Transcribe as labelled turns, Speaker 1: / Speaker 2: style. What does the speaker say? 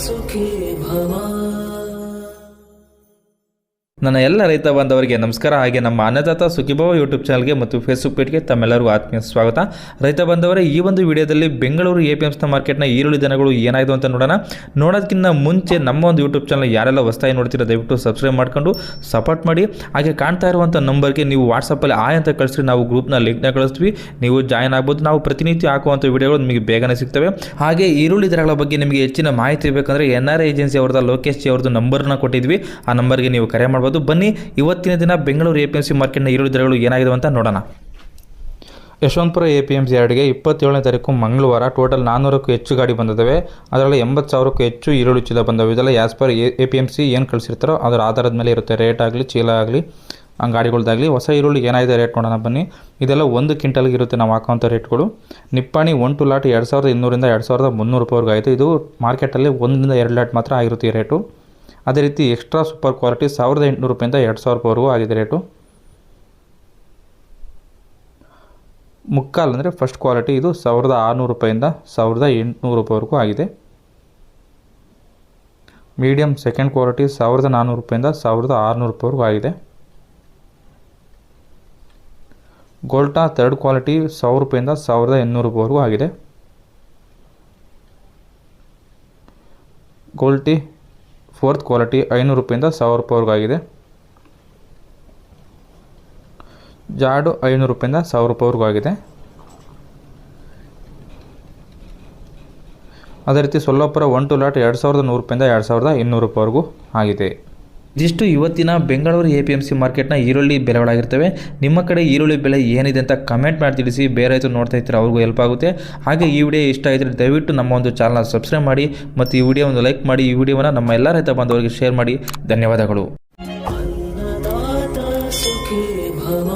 Speaker 1: ಸುಖೀ ಭವ.
Speaker 2: ನನ್ನ ಎಲ್ಲ ರೈತ ಬಾಂಧವರಿಗೆ ನಮಸ್ಕಾರ. ಹಾಗೆ ನಮ್ಮ ಅನ್ನದಾತ ಸುಖೀಭವ ಯೂಟ್ಯೂಬ್ ಚಾನಲ್ಗೆ ಮತ್ತು ಫೇಸ್ಬುಕ್ ಪೇಜ್ಗೆ ತಮ್ಮೆಲ್ಲರಿಗೂ ಆತ್ಮೀಯ ಸ್ವಾಗತ. ರೈತ ಬಾಂಧವರೇ, ಈ ಒಂದು ವಿಡಿಯೋದಲ್ಲಿ ಬೆಂಗಳೂರು APMC ಮಾರ್ಕೆಟ್ನ ಈರುಳ್ಳಿ ದನಗಳು ಏನಾಯಿತು ಅಂತ ನೋಡೋದಕ್ಕಿಂತ ಮುಂಚೆ ನಮ್ಮ ಒಂದು ಯೂಟ್ಯೂಬ್ ಚಾನಲ್ ಯಾರೆಲ್ಲ ಹೊಸದಾಗಿ ನೋಡ್ತೀರಾ ದಯವಿಟ್ಟು ಸಬ್ಸ್ಕ್ರೈಬ್ ಮಾಡ್ಕೊಂಡು ಸಪೋರ್ಟ್ ಮಾಡಿ. ಹಾಗೆ ಕಾಣ್ತಾ ಇರುವಂಥ ನಂಬರ್ಗೆ ನೀವು ವಾಟ್ಸಪ್ಪಲ್ಲಿ ಆಯ್ ಅಂತ ಕಳಿಸ್ರಿ, ನಾವು ಗ್ರೂಪ್ನ ಲಿಂಕ್ನ ಕಳಿಸ್ತೀವಿ, ನೀವು ಜಾಯ್ನ್ ಆಗ್ಬೋದು. ನಾವು ಪ್ರತಿನಿತ್ಯ ಹಾಕುವಂಥ ವಿಡಿಯೋಗಳು ನಿಮಗೆ ಬೇಗನೆ ಸಿಗ್ತವೆ. ಹಾಗೆ ಈರುಳ್ಳಿ ದರಗಳ ಬಗ್ಗೆ ನಿಮಗೆ ಹೆಚ್ಚಿನ ಮಾಹಿತಿ ಬೇಕಂದರೆ NRI ಏಜೆನ್ಸಿ ಅವ್ರದ್ದು ಲೋಕೇಶ್ ಜಿ ಅವ್ರದ್ದು ನಂಬರ್ನ ಕೊಟ್ಟಿದ್ವಿ, ಆ ನಂಬರ್ಗೆ ನೀವು ಕರೆ ಮಾಡ್ಬೋದು. ಬನ್ನಿ ಇವತ್ತಿನ ದಿನ ಬೆಂಗಳೂರು APMC ಮಾರ್ಕೆಟ್ನ ಈರುಳ್ಳಿ ದರಗಳು ಏನಾಗಿದೆ ಅಂತ ನೋಡೋಣ. ಯಶವಂತಪುರ APMC ಯಾರ್ಡ್ಗೆ 27ನೇ ತಾರೀಕು ಮಂಗಳವಾರ ಟೋಟಲ್ 400ಕ್ಕೂ ಹೆಚ್ಚು ಗಾಡಿ ಬಂದಿದ್ದಾವೆ. ಅದರಲ್ಲಿ 80,000ಕ್ಕೂ ಹೆಚ್ಚು ಈರುಳ್ಳಿ ಚೀಲ ಬಂದವೆ. ಇದೆಲ್ಲ ಆ್ಯಸ್ ಪರ್ APMC ಏನು ಕಳಿಸಿರ್ತಾರೋ ಅದರ ಆಧಾರದ ಮೇಲೆ ಇರುತ್ತೆ, ರೇಟ್ ಆಗಲಿ ಚೀಲ ಆಗಲಿ ಗಾಡಿಗಳ್ದಾಗಲಿ. ಹೊಸ ಈರುಳ್ಳಿ ಏನಾಗಿದೆ ರೇಟ್ ನೋಡೋಣ ಬನ್ನಿ. ಇದೆಲ್ಲ 1 ಕ್ವಿಂಟಲ್ಗೆ ಇರುತ್ತೆ ನಾವು ಹಾಕೋಂಥ ರೇಟ್ಗಳು. ನಿಪ್ಪಾಣಿ 1 ಲಾಟ್ 2200ರಿಂದ 2300 ರೂಪಾಯಿವರೆಗೂ ಆಯಿತು. ಇದು ಮಾರ್ಕೆಟಲ್ಲಿ 1 ರಿಂದ 2 ಲಾಟ್ ಮಾತ್ರ ಆಗಿರುತ್ತೆ ಈ ರೇಟು. ಅದೇ ರೀತಿ ಎಕ್ಸ್ಟ್ರಾ ಸೂಪರ್ ಕ್ವಾಲಿಟಿ 1800 ರೂಪಾಯಿಂದ 2000 ರೂಪಾಯಿವರೆಗೂ ಆಗಿದೆ ರೇಟು. ಮುಕ್ಕಾಲು ಅಂದರೆ ಫಸ್ಟ್ ಕ್ವಾಲಿಟಿ ಇದು 1600 ರೂಪಾಯಿಂದ 1800 ರೂಪಾಯಿವರೆಗೂ ಆಗಿದೆ. ಮೀಡಿಯಮ್ ಸೆಕೆಂಡ್ ಕ್ವಾಲಿಟಿ 1400 ರೂಪಾಯಿಂದ 1600 ರೂಪಾಯಿವರೆಗೂ ಆಗಿದೆ. ಗೋಲ್ಟಾ ಥರ್ಡ್ ಕ್ವಾಲಿಟಿ 1000 ರೂಪಾಯಿಂದ 1800 ರೂಪಾಯಿವರೆಗೂ ಆಗಿದೆ. ಗೋಲ್ಟಿ ಫೋರ್ತ್ ಕ್ವಾಲಿಟಿ 500 ರೂಪಾಯಿಂದ 1000 ರೂಪಾಯಿವರೆಗೂ ಆಗಿದೆ. ಜಾಡು 500 ರೂಪಾಯಿಂದ 1000 ರೂಪಾಯಿವರೆಗೂ ಆಗಿದೆ. ಅದೇ ರೀತಿ ಸೊಲ್ಲಾಪುರ 1 ಲಾಟ್ 2100 ರೂಪಾಯಿಂದ 2200 ರೂಪಾಯಿವರೆಗೂ ಆಗಿದೆ. ಇದಿಷ್ಟು ಇವತ್ತಿನ ಬೆಂಗಳೂರು APMC ಮಾರ್ಕೆಟ್ನ ಈರುಳ್ಳಿ ಬೆಲೆಗಳಾಗಿರ್ತವೆ. ನಿಮ್ಮ ಕಡೆ ಈರುಳ್ಳಿ ಬೆಲೆ ಏನಿದೆ ಅಂತ ಕಮೆಂಟ್ ಮಾಡಿ ತಿಳಿಸಿ, ಬೇರೆ ರೈತರು ನೋಡ್ತಾ ಇರ್ತಾರೆ ಅವ್ರಿಗೂ ಹೆಲ್ಪ್ ಆಗುತ್ತೆ. ಹಾಗೆ ಈ ವಿಡಿಯೋ ಇಷ್ಟ ಆಗಿದ್ರೆ ದಯವಿಟ್ಟು ನಮ್ಮ ಒಂದು ಚಾನಲ್ನ ಸಬ್ಸ್ಕ್ರೈಬ್ ಮಾಡಿ ಮತ್ತು ಈ ವಿಡಿಯೋ ಒಂದು ಲೈಕ್ ಮಾಡಿ. ಈ ವಿಡಿಯೋವನ್ನು ನಮ್ಮ ಎಲ್ಲ ರೈತ ಬಾಂಧವರಿಗೆ ಶೇರ್ ಮಾಡಿ. ಧನ್ಯವಾದಗಳು.
Speaker 1: ಅನ್ನದಾತ ಸುಖೀ ಭವ.